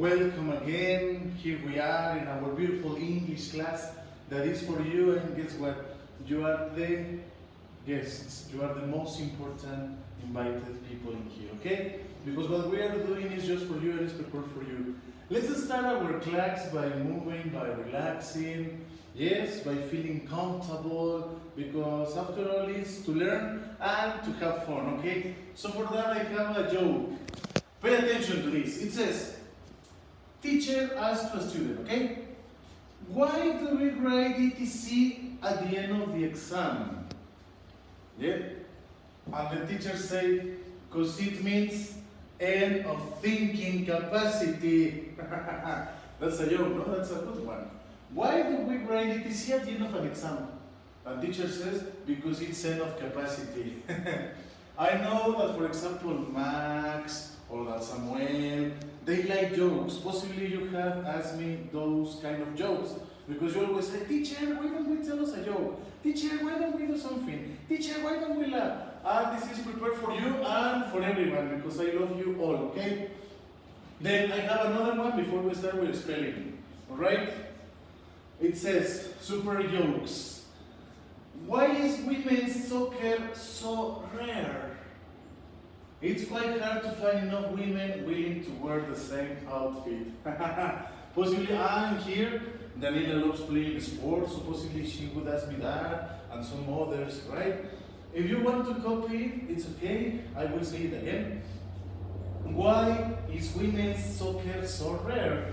Welcome again. Here we are in our beautiful English class that is for you, and guess what? You are the guests. You are the most important invited people in here, okay? Because what we are doing is just for you and is prepared for you. Let's start our class by moving, by relaxing, yes, by feeling comfortable, because after all it's to learn and to have fun, okay? So for that I have a joke. Pay attention to this. It says, teacher asked to a student, okay? Why do we write ETC at the end of the exam? Yeah? And the teacher said, because it means end of thinking capacity. That's a joke, no? That's a good one. Why do we write ETC at the end of an exam? And teacher says, because it's end of capacity. I know that, for example, Max or that Samuel, they like jokes. Possibly you have asked me those kind of jokes because you always say, teacher, why don't we tell us a joke? Teacher, why don't we do something? Teacher, why don't we laugh? And this is prepared for you and for everyone because I love you all, okay? Then I have another one before we start with spelling, alright? It says, super jokes. Why is women's soccer so rare? It's quite hard to find enough women willing to wear the same outfit. Possibly I'm here, Daniela loves playing sports, so possibly she would ask me that, and some others, right? If you want to copy it, it's okay, I will say it again. Why is women's soccer so rare?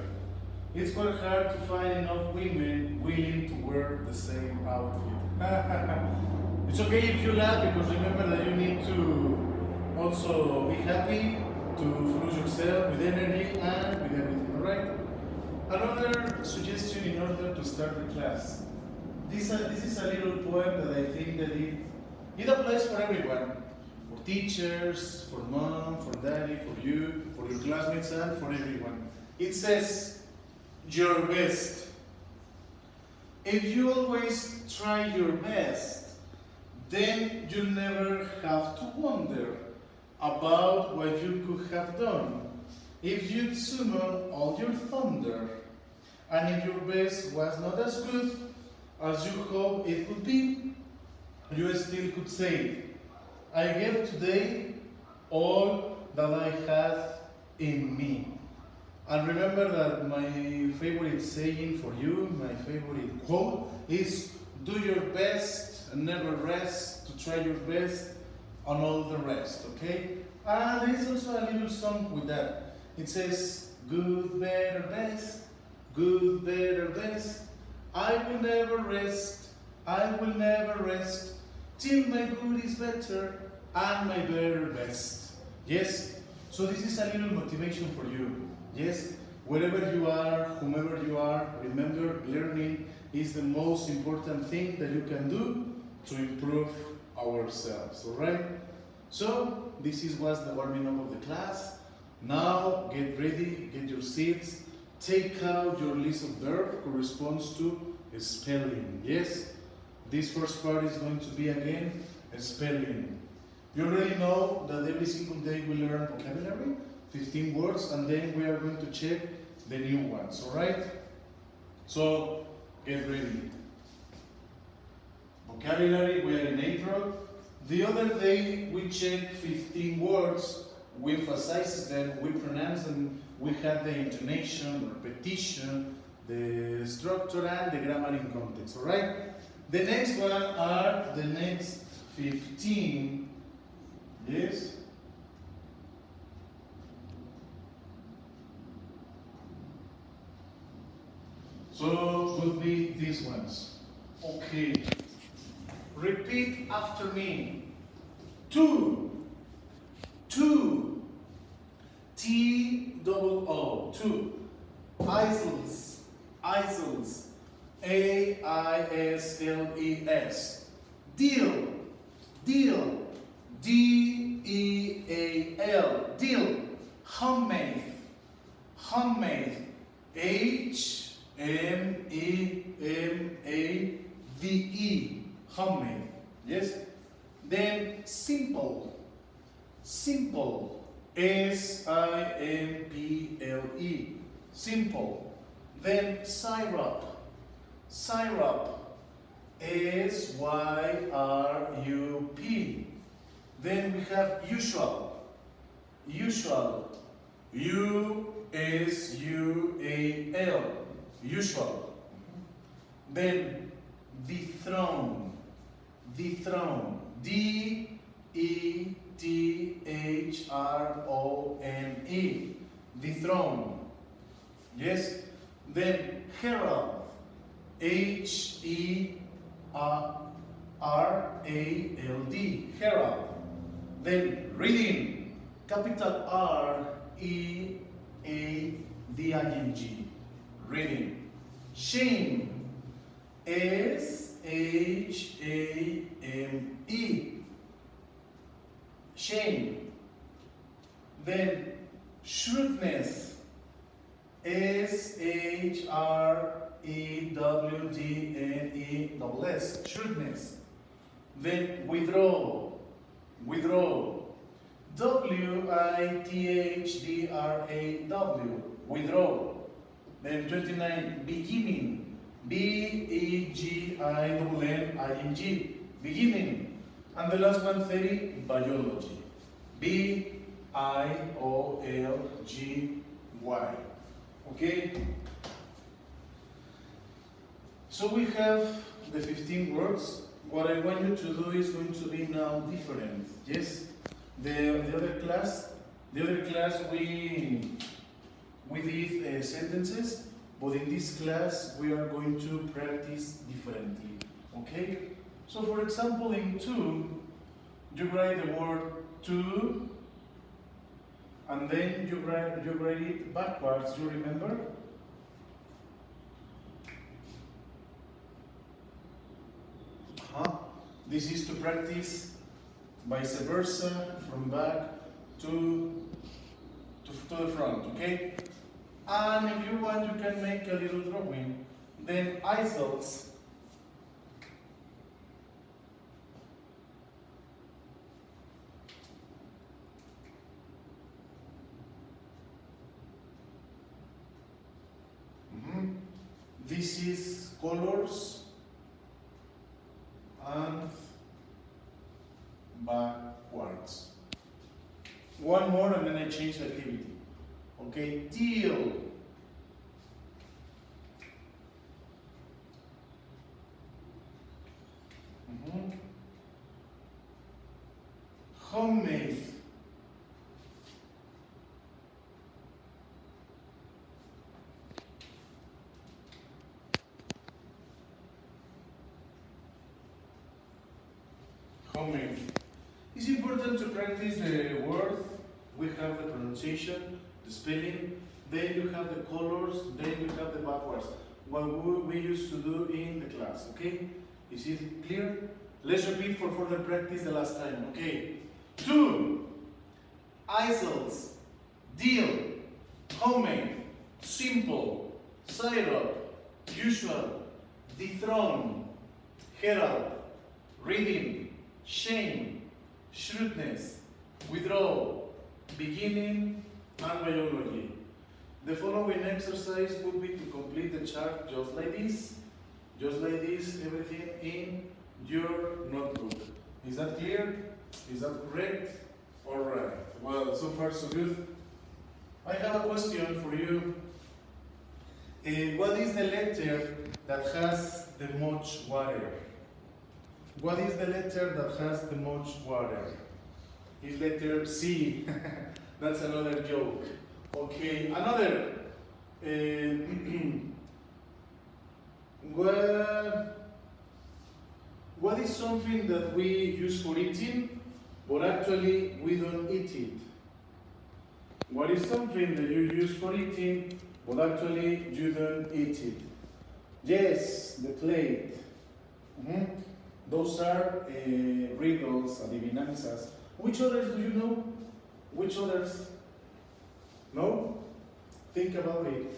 It's quite hard to find enough women willing to wear the same outfit. It's okay if you laugh, because remember that you need to also be happy, to flow yourself with energy and with everything, alright? Another suggestion in order to start the class. This is a little poem that I think that it applies for everyone. For teachers, for mom, for daddy, for you, for your classmates, and for everyone. It says, your best. If you always try your best, then you'll never have to wonder about what you could have done if you'd summon all your thunder, and if your best was not as good as you hope it would be, you still could say, I gave today all that I had in me. And remember that my favorite saying for you, my favorite quote is, do your best and never rest, to try your best on all the rest, okay? And there is also a little song with that. It says, good, better, best, good, better, best. I will never rest, I will never rest, till my good is better and my better best. Yes? So this is a little motivation for you. Yes? Wherever you are, whomever you are, remember, learning is the most important thing that you can do to improve ourselves, alright? So, this was the warming up of the class. Now, get ready, get your seats, take out your list of verbs corresponds to spelling, yes? This first part is going to be again spelling. You already know that every single day we learn vocabulary, 15 words, and then we are going to check the new ones, alright? So, get ready. Vocabulary, we are in April. The other day we checked 15 words, we emphasized them, we pronounced them, we had the intonation, repetition, the structure and the grammar in context, alright? The next one are the next 15, yes? So would be these ones. Okay. Repeat after me. Two. T-double-O. Two. Isles. A-I-S-L-E-S. Deal. D-E-A-L. Deal. Homemade. H-M-E-M-A-D-E. Homemade. Yes? Then simple. S-I-M-P-L-E. simple. Then syrup, syrup, S-Y-R-U-P. Then we have usual, usual, U-S-U-A-L, usual. Then dethrone, dethrone, D-E-T-H-R-O-N-E, dethrone. Yes? Then herald, H-E-R-A-L-D, herald. Then reading, capital R-E-A-D-I-N-G, reading. Shame, S-H-A-M-E, shame. Then shrewdness, S-H-R-E-W-D-N-E-S-S, shrewdness. Then withdraw, withdraw, W-I-T-H-D-R-A-W, withdraw. Then 29, beginning, B-E-G-I-N-N-I-N-G, beginning. And the last one, 30, biology, B-I-O-L-G-Y. Okay? So we have the 15 words. What I want you to do is going to be now different. Yes? The other class we did sentences, but in this class we are going to practice differently. Okay? So for example, in to, you write the word to, and then you write it backwards, you remember? This is to practice vice versa, from back to the front, okay? And if you want, you can make a little drawing. Then easels. This is colors and backwards. One more and then I change the activity. Okay, teal. Homemade. Homemade. It's important to practice the word. We have the pronunciation, the spelling, then you have the colors, then you have the backwards. What we used to do in the class, okay? Is it clear? Let's repeat for further practice the last time, okay? To, easels, deal, homemade, simple, syrup, usual, dethrone, herald, reading, shame, shrewdness, withdraw, beginning, and biology. The following exercise would be to complete the chart just like this, everything in your notebook. Is that clear? Is that correct? Alright, well, so far so good. I have a question for you. What is the letter that has the most water? What is the letter that has the most water? It's letter C. That's another joke. Okay, another. What is something that we use for eating, but actually we don't eat it? What is something that you use for eating, but actually you don't eat it? Yes, the plate. Those are riddles, adivinanzas. Which others do you know? Which others? No? Think about it.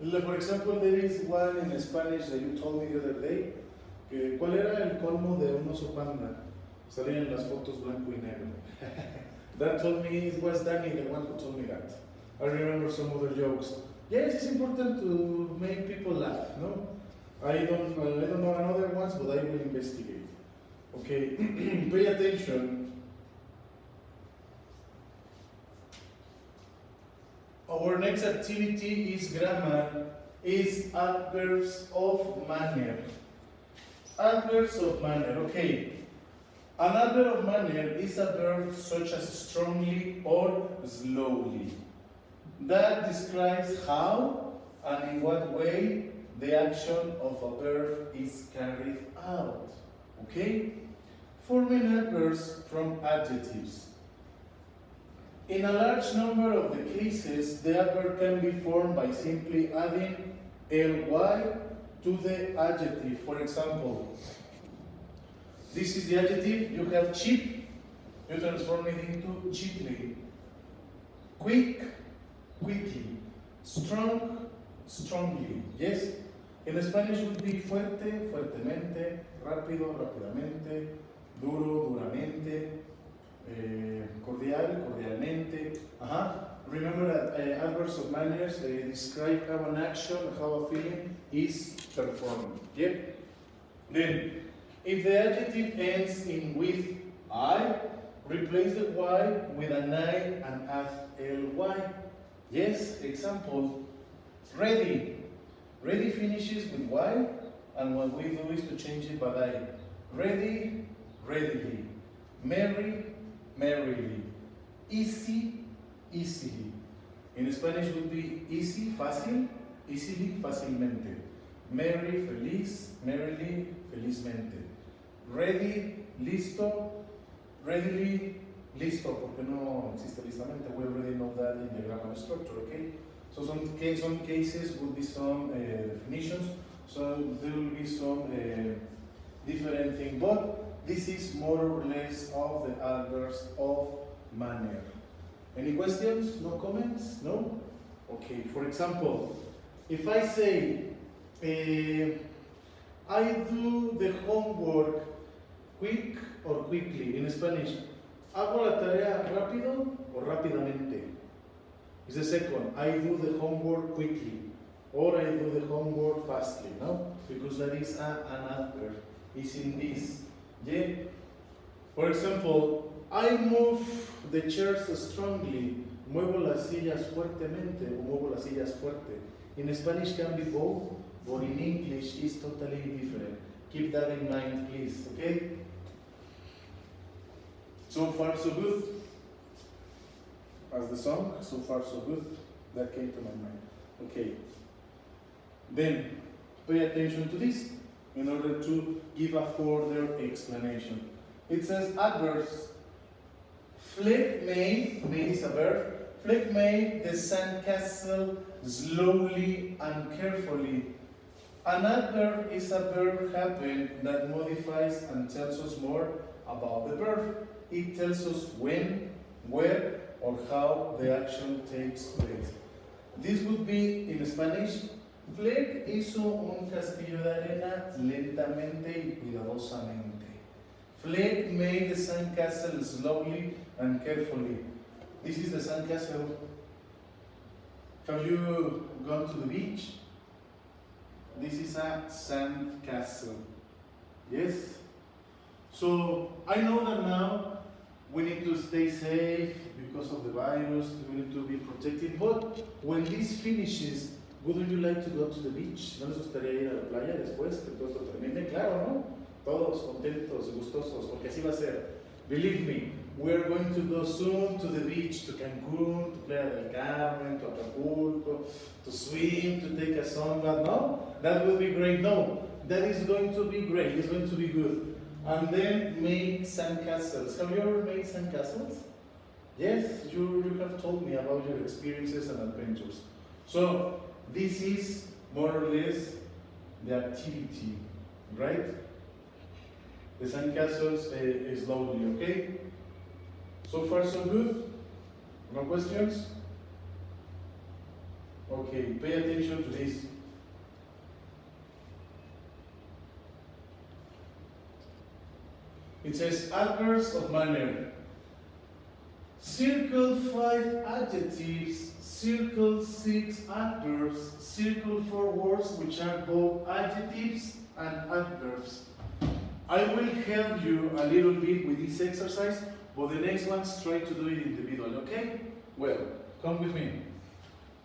For example, there is one in Spanish that you told me the other day. ¿Cuál era el colmo de un oso panda? Salían las fotos blanco y negro. That told me it was Danny, the one who told me that. I remember some other jokes. Yes, it's important to make people laugh, no? I don't know another ones, but I will investigate. Okay, pay attention. Our next activity is grammar, is adverbs of manner. Adverbs of manner, okay. An adverb of manner is a verb such as strongly or slowly. That describes how and in what way the action of a verb is carried out. Okay? Forming adverbs from adjectives. In a large number of the cases, the adverb can be formed by simply adding ly to the adjective. For example, this is the adjective, you have cheap, you transform it into cheaply. Quick, quickly. Strong, strongly. Yes? In Spanish would be fuerte, fuertemente, rápido, rápidamente, duro, duramente, cordial, cordialmente. Remember that adverbs of manners describe how an action, how a feeling is performed. Yeah? Then, if the adjective ends in with I, replace the Y with an I and add ly. Yes, example, ready. Ready finishes with Y, and what we do is to change it by I. Ready, readily. Merry, merrily. Easy, easily. In Spanish would be easy, fácil, easily, fácilmente. Merry, feliz, merrily, felizmente. Ready, listo, readily, listo, porque no existe listamente. We already know that in the grammar structure, okay? So some cases would be some definitions, so there will be some different things, but this is more or less of the adverbs of manner. Any questions? No comments? No? Okay, for example, if I say, I do the homework quick or quickly, in Spanish, ¿hago la tarea rápido o rápidamente? Is the second, I do the homework quickly, or I do the homework fastly, no? Because that is an adverb, is in this. Yeah? For example, I move the chairs strongly, muevo las sillas fuertemente, o muevo las sillas fuerte. In Spanish can be both, but in English is totally different. Keep that in mind, please, okay? So far, so good. As the song, so far, so good. That came to my mind. Okay. Then, pay attention to this in order to give a further explanation. It says adverbs. Flick made is a verb. Flick made the sandcastle slowly and carefully. An adverb is a verb happen that modifies and tells us more about the verb. It tells us when, where, or how the action takes place. This would be in Spanish. Fleck hizo un castillo de arena lentamente y cuidadosamente. Fleck made the sandcastle slowly and carefully. This is the sandcastle. Have you gone to the beach? This is a sandcastle. Yes? So I know that now we need to stay safe because of the virus, we need to be protected, but when this finishes, wouldn't you like to go to the beach? ¿No les gustaría ir a la playa después que todo esto termine? Claro, ¿no? Todos contentos, gustosos, porque así va a ser. Believe me, we're going to go soon to the beach, to Cancun, to Playa del Carmen, to Acapulco, to swim, to take a sunbath. No? That will be great. No, that is going to be great. It's going to be good. And then make sandcastles. Have you ever made sandcastles? Yes, you have told me about your experiences and adventures. So this is more or less the activity, right? The sandcastles slowly, okay? So far so good? No questions? Okay, pay attention to this. It says adverbs of manner. Circle 5 adjectives circle 6 adverbs, circle 4 words which are both adjectives and adverbs. I will help you a little bit with this exercise, but the next ones try to do it individually, okay? Well, come with me.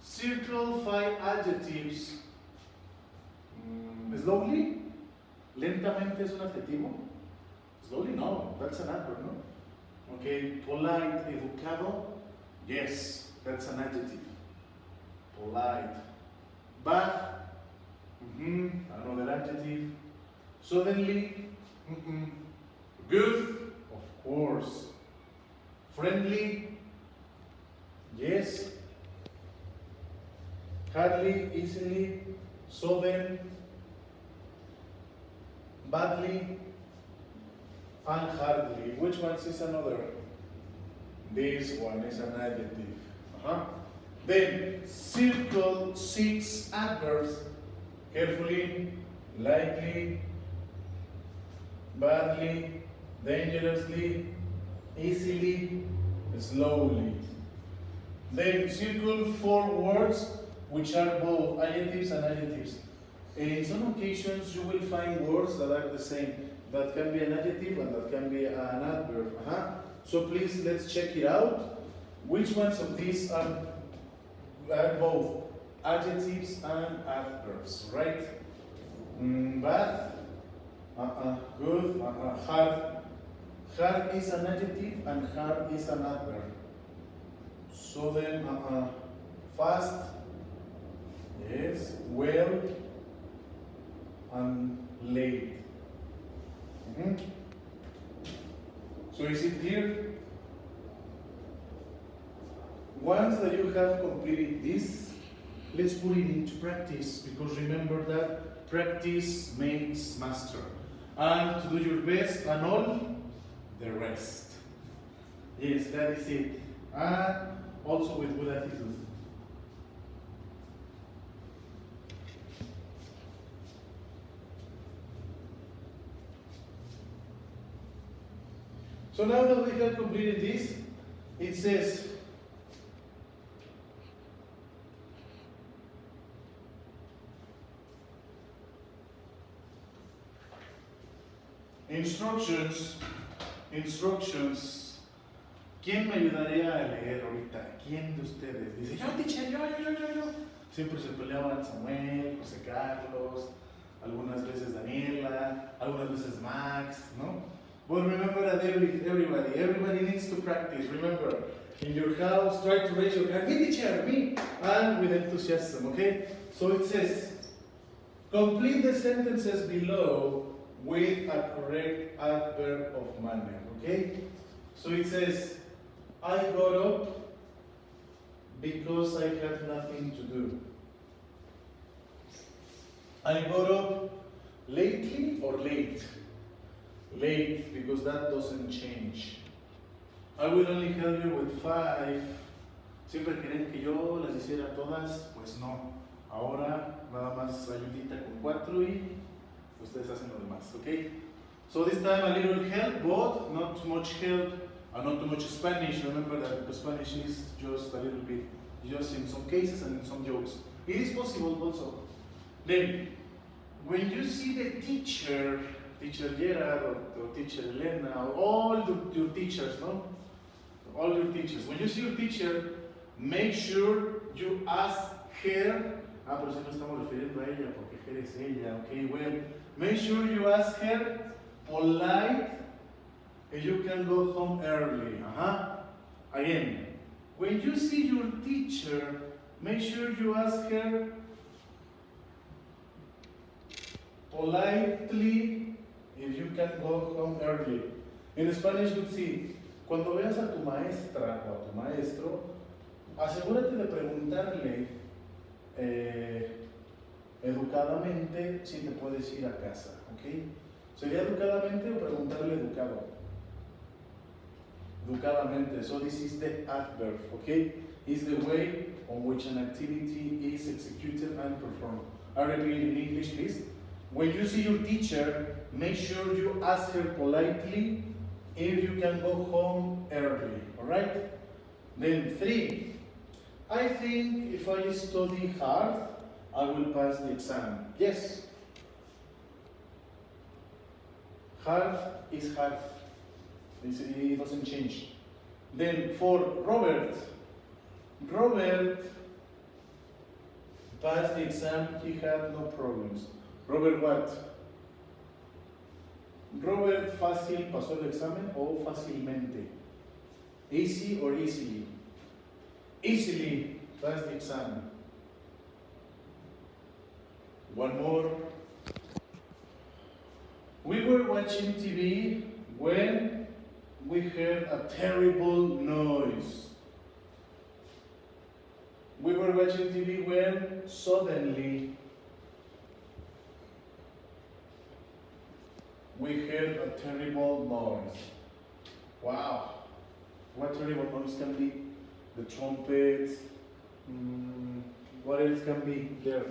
Circle 5 adjectives. Slowly? Lentamente es un adjetivo? Slowly, no, that's an adverb, no? Okay, polite, educado, yes, that's an adjective. Polite. Bad, another adjective. Suddenly, good, of course. Friendly, yes. Hardly, easily, sudden, badly, and hardly. Which one is another? This one is an adjective. Then, circle 6 adverbs. Carefully, lightly, badly, dangerously, easily, slowly. Then, circle 4 words which are both adjectives and adjectives. In some occasions, you will find words that are the same. That can be an adjective and that can be an adverb. So please, let's check it out. Which ones of these are both adjectives and adverbs, right? Bad, good, hard. Hard is an adjective and hard is an adverb. So then, fast, yes, well, and late. So is it clear? Once that you have completed this, let's put it into practice, because remember that practice makes master. And to do your best and all the rest. Yes, that is it. And also with good attitude. So now that we have completed this, it says, instructions. ¿Quién me ayudaría a leer ahorita? ¿Quién de ustedes? Dice, yo, teacher, yo. Siempre se peleaban Samuel, José Carlos, algunas veces Daniela, algunas veces Max, ¿no? But remember that everybody needs to practice. Remember, in your house, try to raise your hand, me teacher, me, and with enthusiasm, okay? So it says, complete the sentences below with a correct adverb of manner, okay? So it says, I got up because I had nothing to do. I got up lately or late? Late, because that doesn't change. I will only help you with 5. Siempre querían que yo las hiciera todas, pues no. Ahora nada más ayudita con 4 y ustedes hacen lo demás, okay? So this time a little help, but not too much help and not too much Spanish. Remember that because Spanish is just a little bit, just in some cases and in some jokes. It is possible also. Then, when you see the teacher Gerard or teacher Elena, or all your teachers, no? All your teachers. When you see your teacher, make sure you ask her. Pero si no estamos refiriendo a ella, porque her es ella, okay? Well, make sure you ask her polite, and you can go home early. Again, when you see your teacher, make sure you ask her politely if you can go home early. In Spanish, you see, cuando veas a tu maestra o a tu maestro, asegúrate de preguntarle educadamente si te puedes ir a casa, ¿ok? ¿Sería educadamente o preguntarle educado? Educadamente. So this is the adverb, okay? Is the way on which an activity is executed and performed. I repeat in English, please. When you see your teacher, make sure you ask her politely if you can go home early, alright? Then 3, I think if I study hard, I will pass the exam. Yes. Hard is hard. It doesn't change. Then for Robert passed the exam, he had no problems. Robert what? Robert fácil pasó el examen o fácilmente? Easy or easily? Easily passed the exam. One more. We were watching TV when we heard a terrible noise. We were watching TV when suddenly we heard a terrible noise. Wow. What terrible noise can be? The trumpet. What else can be there?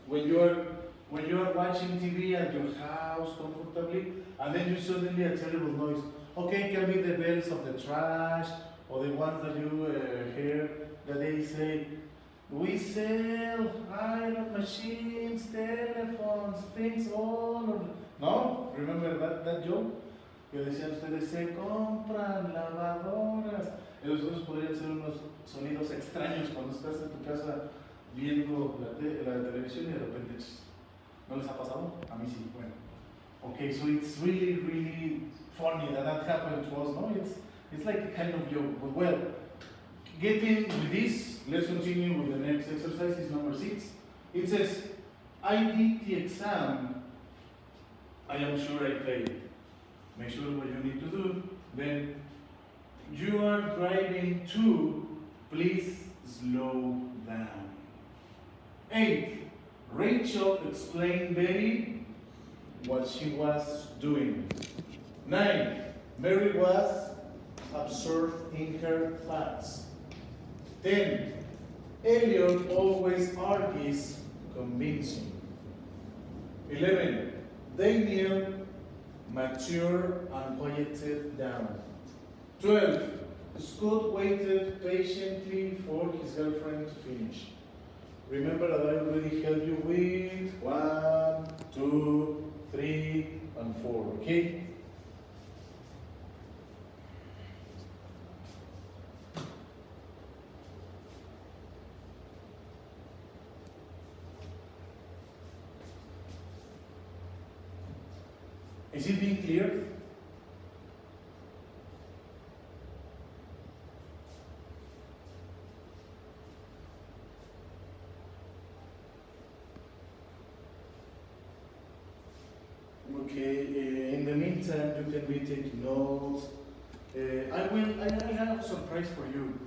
When you are watching TV at your house comfortably, and then you suddenly a terrible noise. Okay, it can be the bells of the trash, or the ones that you hear that they say, we sell iron machines, telephones, things all over. No? Remember that joke? Que decían ustedes, se compran lavadoras. Esos podrían ser unos sonidos extraños cuando estás en tu casa viendo la televisión y de repente, ¿no les ha pasado? A mí sí, bueno. Okay, so it's really, really funny that happened to us, no? It's like a kind of joke, but well, getting with this, let's continue with the next exercise, is number 6. It says, I did the exam, I am sure I failed. Make sure what you need to do. Then, you are driving too, please slow down. 8. Rachel explained Betty what she was doing. 9. Mary was absorbed in her thoughts. 10. Elliot always argues convincing. 11. Daniel mature and quieted down. 12. Scott waited patiently for his girlfriend to finish. Remember that I already helped you with 1, 2, 3, and 4, okay? Is it being clear? Okay, in the meantime, you can be taking notes. I have a surprise for you.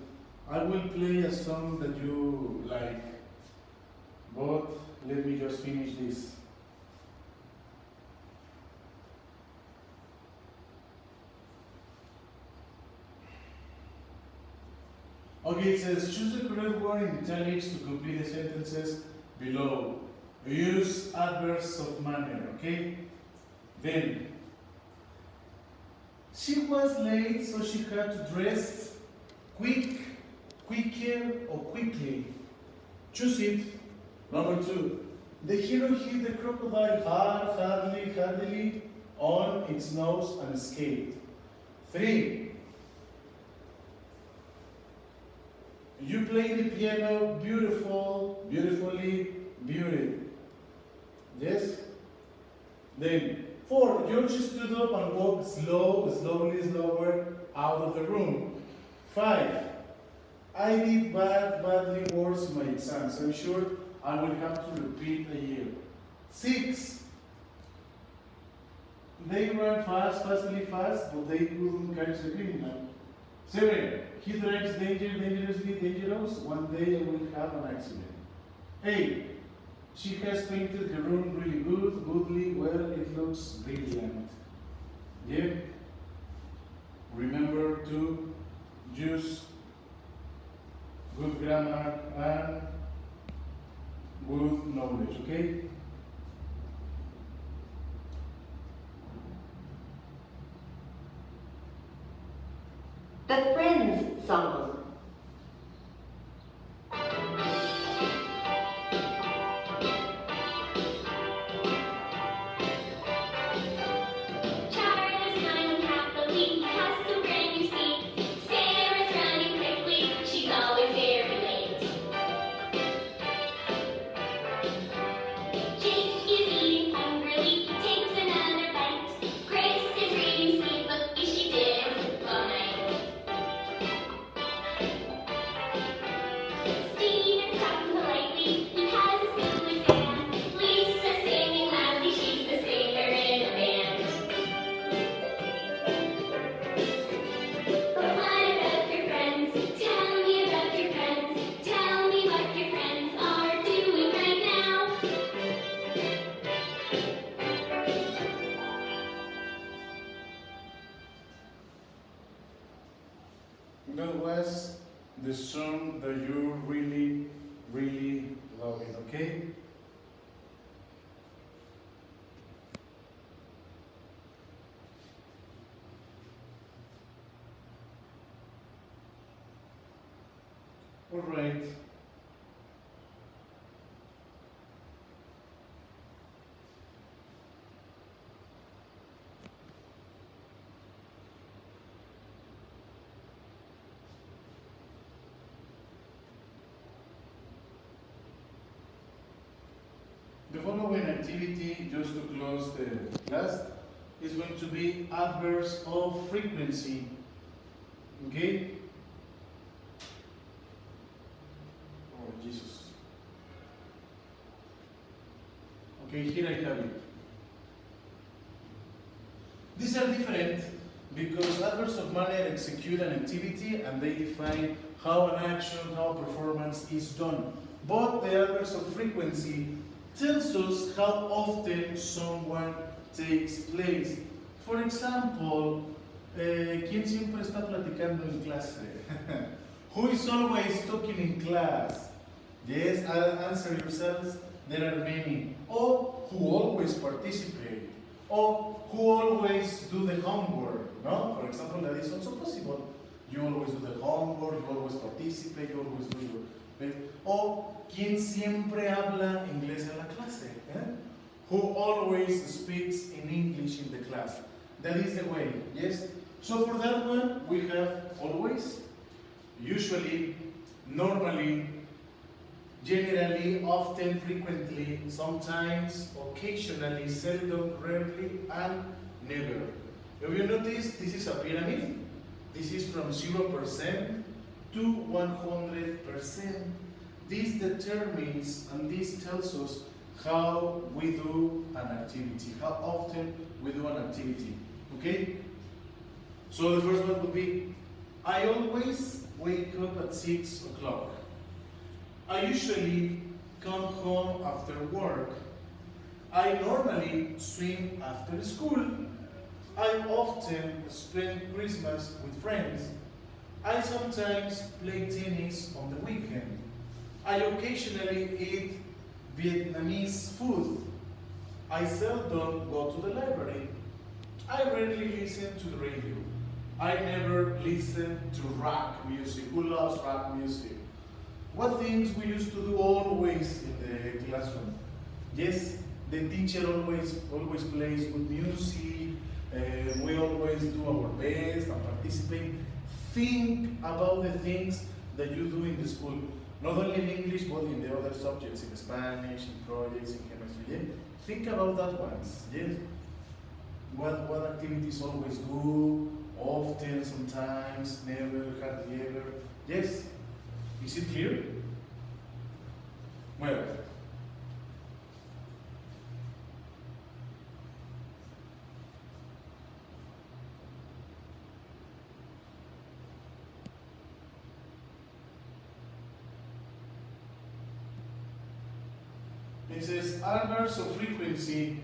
I will play a song that you like, but let me just finish this. Okay, it says, choose the correct word in italics to complete the sentences below. Use adverbs of manner, okay? Then, she was late, so she had to dress quicker, or quickly. Choose it. Number 2, the hero hit the crocodile hardly on its nose and escaped. 3, you play the piano beautifully. Yes? Then, 4, George stood up and walked slower out of the room. 5, I did badly worse in my exams. I'm sure I will have to repeat a year. 6, they ran fastly fast, but they couldn't catch the criminal. 7, he drives dangerously dangerous. One day I will have an accident. 8, she has painted her room really goodly, well, it looks brilliant. Yeah? Remember to use good grammar and good knowledge, okay? The Friends song. sure that you really, really love it, okay? All right. The following activity, just to close the class, is going to be adverbs of frequency. Okay? Oh, Jesus. Okay, here I have it. These are different because adverbs of manner execute an activity and they define how an action, how a performance is done. But the adverbs of frequency tells us how often someone takes place. For example, ¿quién siempre está platicando en clase? Who is always talking in class? Yes, answer yourselves. There are many. Or who always participate. Or who always do the homework. No? For example, that is also possible. You always do the homework, you always participate, you always do your best. O quien siempre habla inglés en la clase. Who always speaks in English in the class. That is the way, yes? So for that one, we have always, usually, normally, generally, often, frequently, sometimes, occasionally, seldom, rarely, and never. If you notice, this is a pyramid. This is from 0% to 100%. This determines and this tells us how we do an activity, how often we do an activity. Okay? So the first one would be, I always wake up at 6 o'clock. I usually come home after work. I normally swim after school. I often spend Christmas with friends. I sometimes play tennis on the weekend. I occasionally eat Vietnamese food. I seldom go to the library. I rarely listen to the radio. I never listen to rock music. Who loves rock music? What things we used to do always in the classroom? Yes, the teacher always plays good music. We always do our best and participate. Think about the things that you do in the school. Not only in English, but in the other subjects, in Spanish, in projects, in chemistry. Yeah? Think about that once. Yes. What activities always do, often, sometimes, never, hardly ever. Yes. Is it clear? Well. It says adverbs of frequency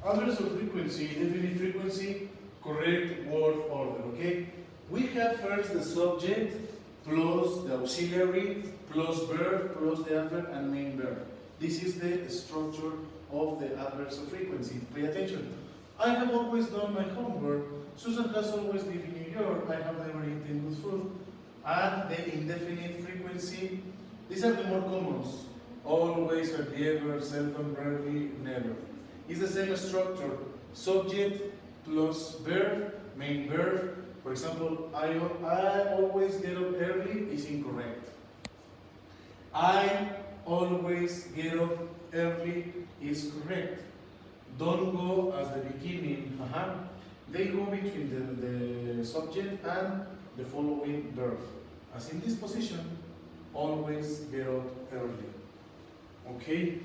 adverbs of frequency, definite frequency, correct word order, okay? We have first the subject plus the auxiliary plus verb plus the adverb and main verb. This is the structure of the adverbs of frequency. Pay attention. I have always done my homework. Susan has always lived in New York. I have never eaten good food. And the indefinite frequency, these are the more commons. Always, hardly ever, seldom, rarely, never. It's the same structure. Subject plus verb, main verb. For example, I always get up early is incorrect. I always get up early is correct. Don't go as the beginning. They go between the subject and the following verb. As in this position, always get up early. Okay?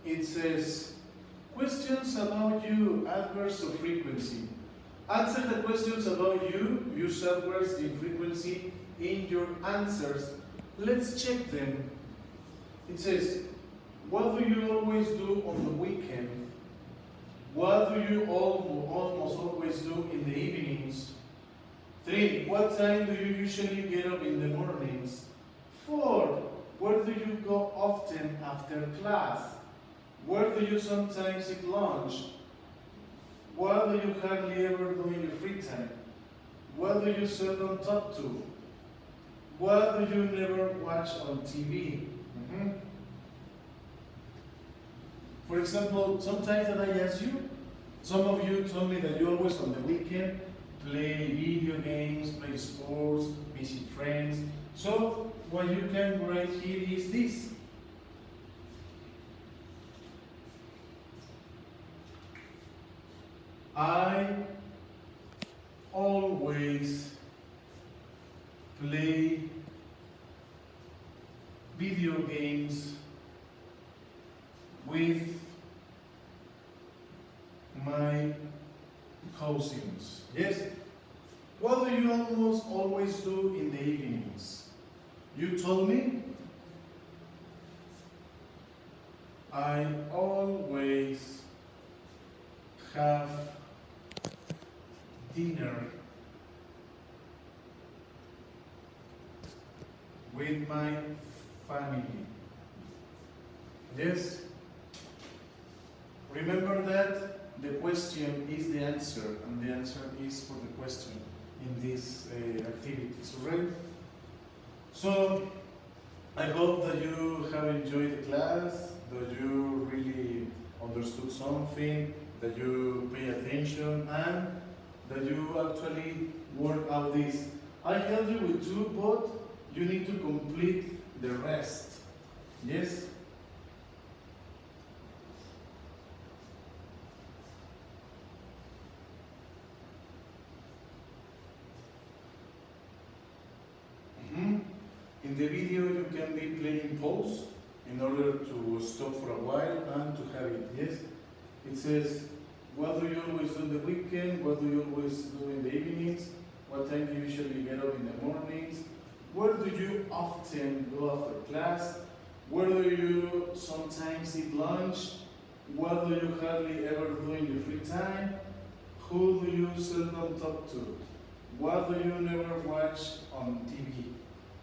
It says, Questions about you, adverbs of frequency. Answer the questions about you, use adverbs in frequency in your answers. Let's check them. It says, what do you always do on the weekend? What do you almost always do in the evenings? 3. What time do you usually get up in the mornings? 4. Where do you go often after class? Where do you sometimes eat lunch? What do you hardly ever do in your free time? What do you seldom talk to? What do you never watch on TV? For example, sometimes that I ask you, some of you told me that you always on the weekend play video games, play sports, visit friends. So what you can write here is this. I always play video games with my cousins. Yes? What do you almost always do in the evenings? You told me I always have dinner with my family. Yes? Remember that the question is the answer, and the answer is for the question in this activities, alright? So, I hope that you have enjoyed the class, that you really understood something, that you pay attention, and that you actually work out this. I helped you with 2, but you need to complete the rest. Yes? In the video you can be playing pause in order to stop for a while and to have it. Yes? It says, what do you always do in the weekend? What do you always do in the evenings? What time do you usually get up in the mornings? Where do you often go after class? Where do you sometimes eat lunch? What do you hardly ever do in your free time? Who do you seldom talk to? What do you never watch on TV?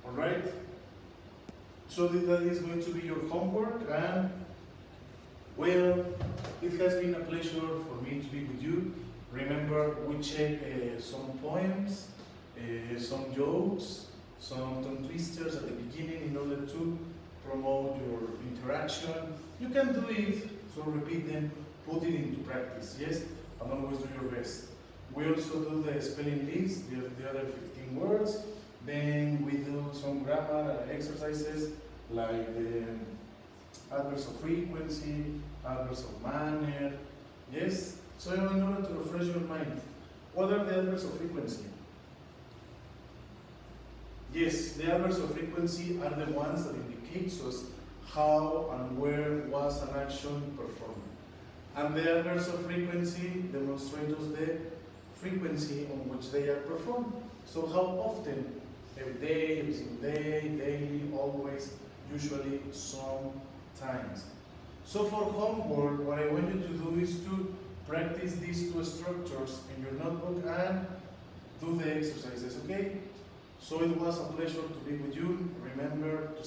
Alright? So that is going to be your homework, and well, it has been a pleasure for me to be with you. Remember, we check some poems, some jokes, some tongue twisters at the beginning in order to promote your interaction. You can do it, so repeat them, put it into practice, yes? And always do your best. We also do the spelling list, the other 15 words. Then we do some grammar exercises like the adverbs of frequency, adverbs of manner. Yes? So in order to refresh your mind, what are the adverbs of frequency? Yes, the adverbs of frequency are the ones that indicates us how and where was an action performed. And the adverbs of frequency demonstrate us the frequency on which they are performed. So how often? Every day, every single day, daily, always, usually, sometimes. So for homework, what I want you to do is to practice these 2 structures in your notebook and do the exercises, okay? So it was a pleasure to be with you. Remember to